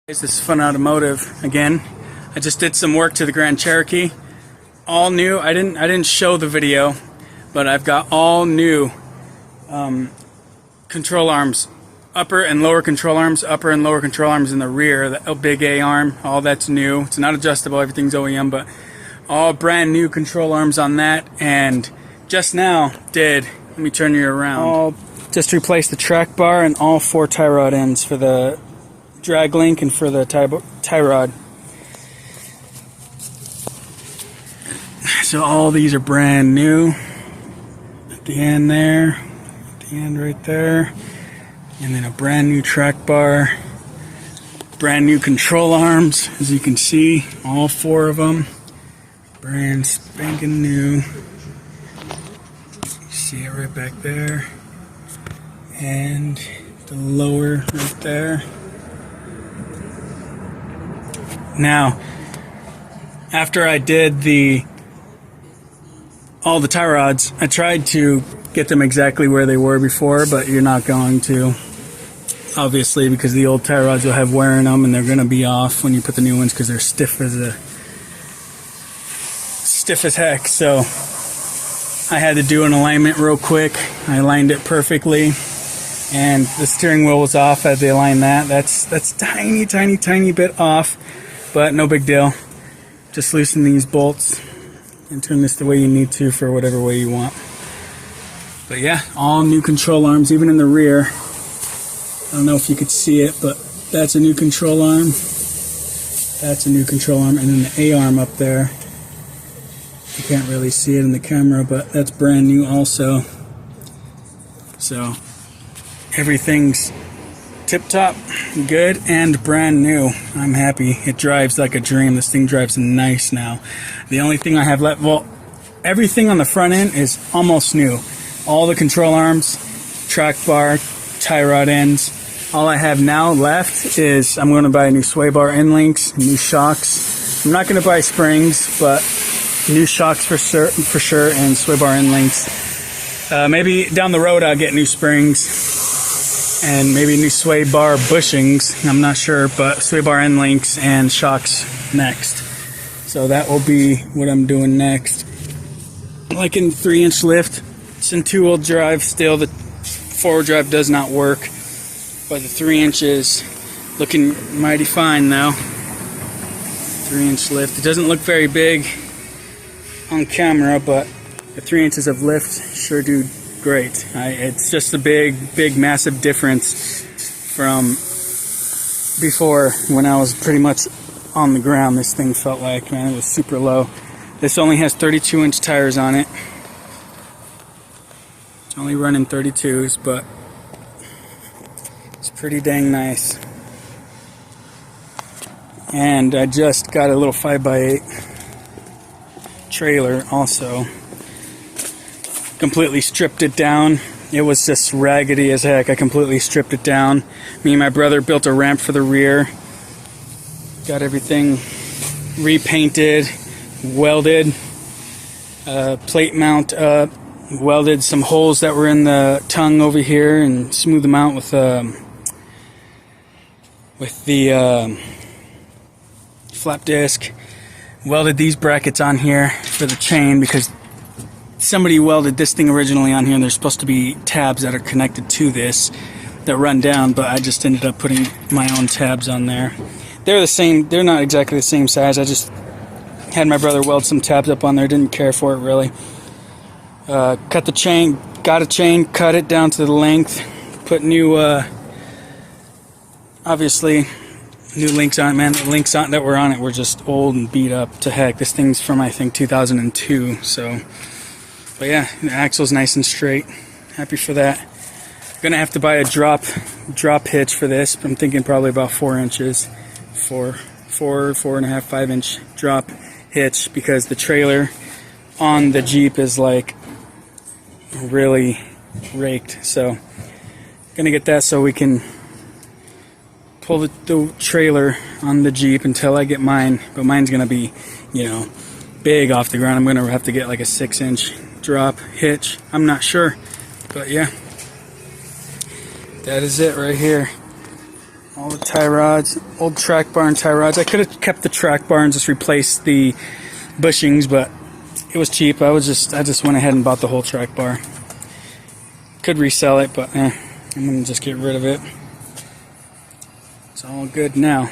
This is Fun Automotive again. I just did some work to the Grand Cherokee. All new. I didn't show the video, but I've got all new control arms, upper and lower control arms, upper and lower control arms in the rear. The big A arm, all that's new. It's not adjustable. Everything's OEM, but all brand new control arms on that. And just now did. Let me turn you around. Just replaced the track bar and all 4 tie rod ends for the drag link and for the tie rod. So all these are brand new. At the end there, at the end right there, and then a brand new track bar, brand new control arms, as you can see, all 4 of them, brand spanking new. You see it right back there, and the lower right there. Now, after I did all the tie rods, I tried to get them exactly where they were before, but you're not going to, obviously, because the old tie rods will have wear in them and they're going to be off when you put the new ones because they're stiff as heck. So I had to do an alignment real quick. I aligned it perfectly, and the steering wheel was off. I had to align that. That's tiny bit off. But no big deal. Just loosen these bolts and turn this the way you need to for whatever way you want. But yeah, all new control arms, even in the rear. I don't know if you could see it, but that's a new control arm. That's a new control arm, and then the A arm up there. You can't really see it in the camera, but that's brand new also. So everything's tip-top, good, and brand new. I'm happy. It drives like a dream. This thing drives nice now. The only thing I have left, well, everything on the front end is almost new. All the control arms, track bar, tie rod ends. All I have now left is I'm going to buy new sway bar end links, new shocks. I'm not going to buy springs, but new shocks for sure, and sway bar end links. Maybe down the road I'll get new springs and maybe new sway bar bushings. I'm not sure, but sway bar end links and shocks next. So that will be what I'm doing next. Like in 3-inch lift, it's in 2-wheel drive still. The 4-wheel drive does not work, but the 3 inches looking mighty fine now. 3-inch lift. It doesn't look very big on camera, but the 3 inches of lift sure do great. It's just a big massive difference from before, when I was pretty much on the ground. This thing felt like, man, it was super low. This only has 32-inch tires on it. It's only running 32s, but it's pretty dang nice. And I just got a little 5x8 trailer also. Completely stripped it down. It was just raggedy as heck. I completely stripped it down. Me and my brother built a ramp for the rear. Got everything repainted, welded, plate mount up, welded some holes that were in the tongue over here and smoothed them out with the flap disc. Welded these brackets on here for the chain because somebody welded this thing originally on here, and there's supposed to be tabs that are connected to this that run down, but I just ended up putting my own tabs on there. They're the same, they're not exactly the same size. I just had my brother weld some tabs up on there, didn't care for it really. Cut the chain, got a chain, cut it down to the length, put new, obviously, new links on it, man. The links that were on it were just old and beat up to heck. This thing's from, I think, 2002, so. But yeah, the axle's nice and straight. Happy for that. Gonna have to buy a drop hitch for this. I'm thinking probably about 4 inches. 4.5, 5-inch drop hitch, because the trailer on the Jeep is like really raked. So gonna get that so we can pull the trailer on the Jeep until I get mine. But mine's gonna be, you know, big off the ground. I'm gonna have to get like a 6-inch drop hitch. I'm not sure, but yeah, that is it right here. All the tie rods, old track bar and tie rods. I could have kept the track bar and just replaced the bushings, but it was cheap. I just went ahead and bought the whole track bar. Could resell it, but I'm gonna just get rid of it. It's all good now.